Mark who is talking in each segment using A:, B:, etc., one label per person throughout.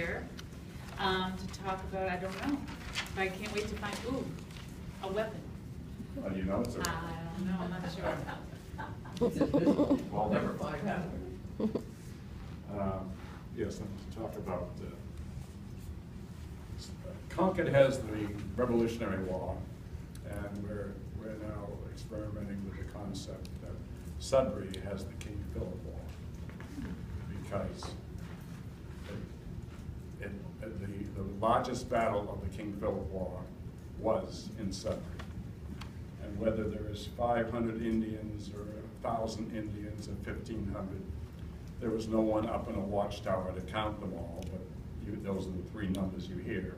A: here to talk about, I don't know, but I can't wait to find, ooh, a weapon.
B: How do you know it's a
A: I don't know, I'm not sure.
C: We'll never find out.
B: Yes, and to talk about, Concord has the Revolutionary War, and we're now experimenting with the concept that Sudbury has the King Philip War, because the largest battle of the King Philip War was in Sudbury. And whether there is 500 Indians or 1,000 Indians or 1,500, there was no one up in a watchtower to count them all, but those are the three numbers you hear,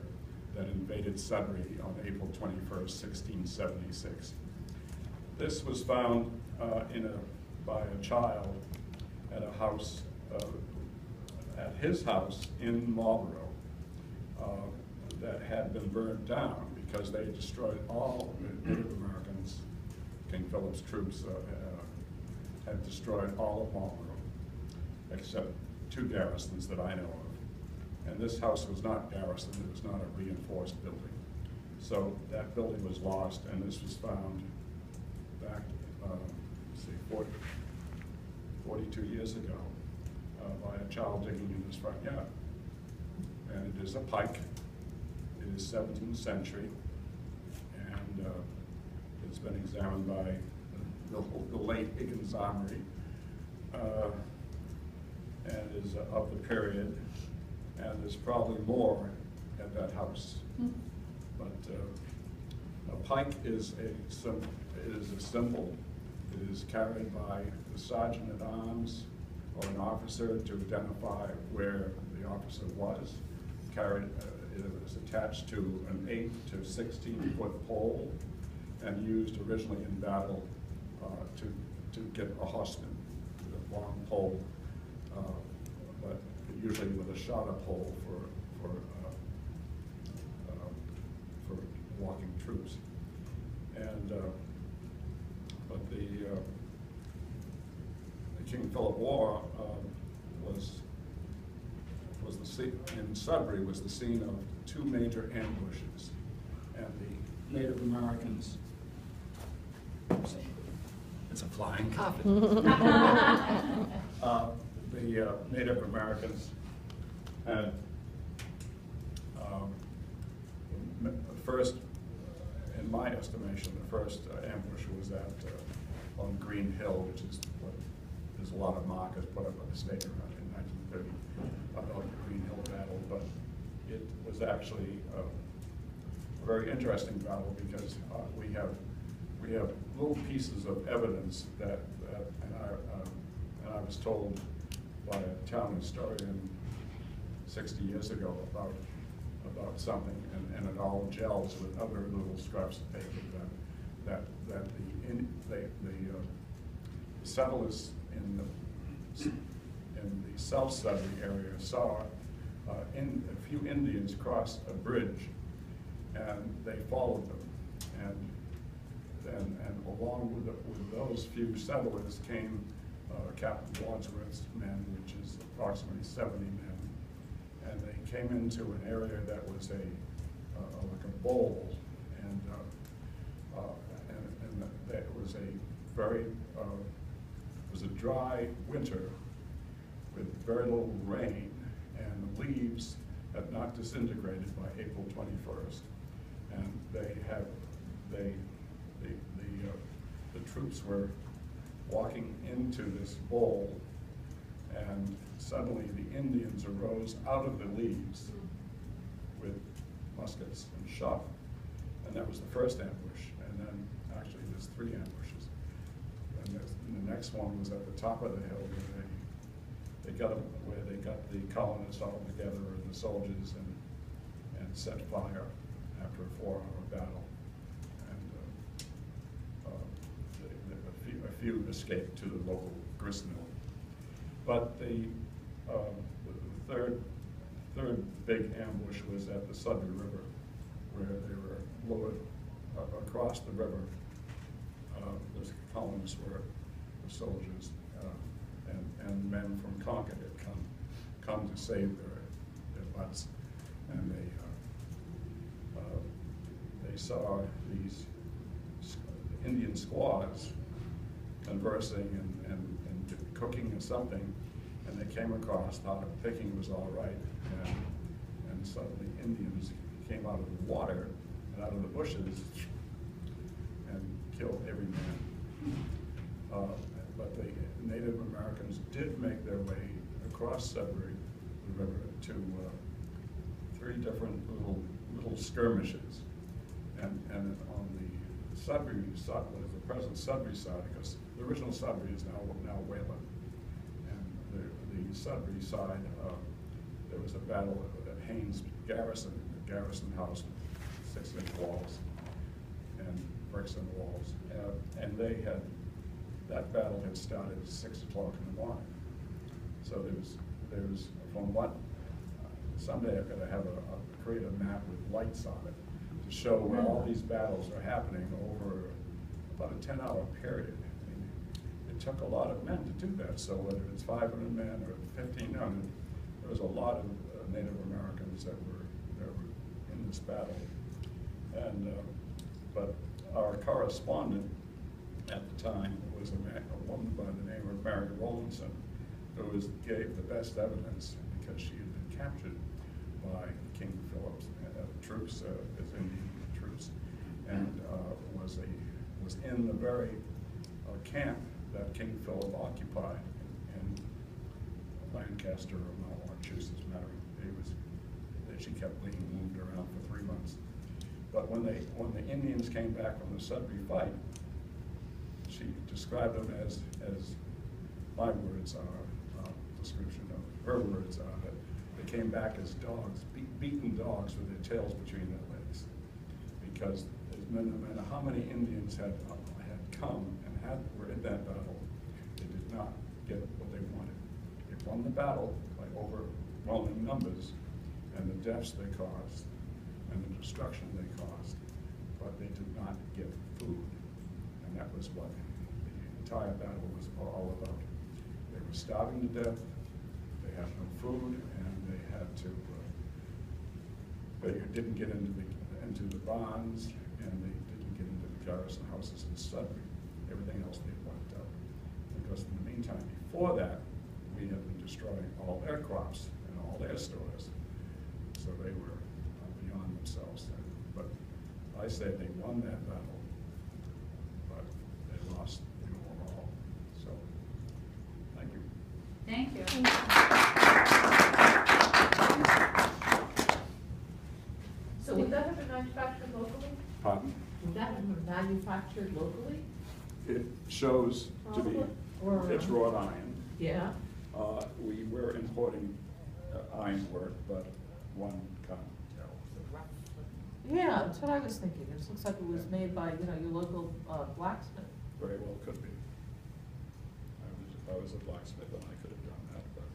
B: that invaded Sudbury on April 21st, 1676. This was found by a child at a house, at his house in Marlborough, that had been burned down because they destroyed all the Native Americans. King Philip's troops had destroyed all of Marlborough, except two garrisons that I know of. And this house was not garrisoned, it was not a reinforced building. So that building was lost, and this was found back, let's see, 42 years ago by a child digging in his front yard. And it is a pike. It is 17th century, and it's been examined by the late Higgins Armory, and is of the period, and there's probably more at that house. But a pike is a symbol. It is carried by the sergeant at arms or an officer to identify where the officer was. It was attached to an 8 to 16-foot pole, and used originally in battle to get a horseman with a long pole, but usually with a shorter pole for walking troops. And but the King Philip War in Sudbury was the scene of two major ambushes, and the Native Americans. It's a flying copy. The Native Americans had first, in my estimation, the first ambush was at on Green Hill, which is what there's a lot of markers put up by the state around in 1930 about the Green Hill battle, but it was actually a very interesting battle because we have little pieces of evidence that and I was told by a town historian 60 years ago about something, and it all gels with other little scraps of paper that the settlers in the South Sudbury area saw a few Indians cross a bridge, and they followed them, and along with those few settlers came Captain Wadsworth's men, which is approximately 70 men, and they came into an area that was like a bowl, and it was a very it was a dry winter with very little rain, and the leaves had not disintegrated by April 21st, and the troops were walking into this bowl, and suddenly the Indians arose out of the leaves with muskets and shot, and that was the first ambush. And then actually there's 3 ambushes, and the next one was at the top of the hill where they got the colonists all together and the soldiers and set fire after a 4-hour battle, and a few escaped to the local gristmill. But the third big ambush was at the Sudbury River, where they were lowered across the river. The colonists were soldiers, and men from Concord had come to save their butts. saw these Indian squaws conversing and cooking or something, and they came across, thought picking was all right, and suddenly Indians came out of the water and out of the bushes and killed every man. But the Native Americans did make their way across Sudbury River to 3 different little skirmishes, and on the Sudbury side, what is the present Sudbury side, because the original Sudbury is now Wayland, and the Sudbury side, there was a battle at Haynes Garrison, the Garrison House, 6-inch walls and bricks and walls, and that battle had started at 6 o'clock in the morning. So there's from what someday I've got to have create a map with lights on it to show where all these battles are happening over about a 10-hour period. I mean, it took a lot of men to do that. So whether it's 500 men or 1,500, there was a lot of Native Americans that were in this battle. And but our correspondent at the time was a woman by the name of Mary Rowlandson, who gave the best evidence because she had been captured by King Philip's troops, his Indian troops, and was in the very camp that King Philip occupied in Lancaster, or Massachusetts, matter. She kept being moved around for 3 months. But when the Indians came back from the Sudbury fight, she described them as my words are description of her words are that they came back as dogs, beaten dogs with their tails between their legs, because no matter how many Indians had come and were in that battle, they did not get what they wanted. They won the battle by overwhelming numbers and the deaths they caused and the destruction they caused, but they did not get food, and that was what the entire battle was all about. They were starving to death, they had no food, and they had to, they didn't get into the barns, and they didn't get into the garrison houses in Sudbury. Everything else they wiped out. Because in the meantime, before that, we had been destroying all their crops and all their stores. So they were beyond themselves then. But I say they won that battle, but they lost the overall. So, thank you.
A: Thank you.
C: So would that have been manufactured locally?
B: Pardon?
C: Would that have been manufactured locally?
B: It shows to be,
C: Or-
B: it's wrought iron.
C: Yeah.
B: We were importing ironwork, but one can't tell.
C: Yeah, that's what I was thinking. This looks like it was made by, your local blacksmith.
B: Very well could be. If I was a blacksmith, then I could have done that, but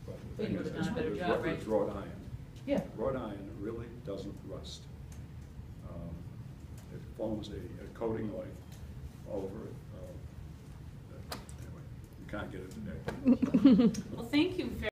B: the
A: But
B: thing
A: you
B: is,
A: would have done a better
B: it's
A: job, right?
B: it's wrought iron.
C: Yeah.
B: Wrought iron really doesn't rust. It forms a coating like over it. Anyway, you can't get it today.
A: Well, thank you very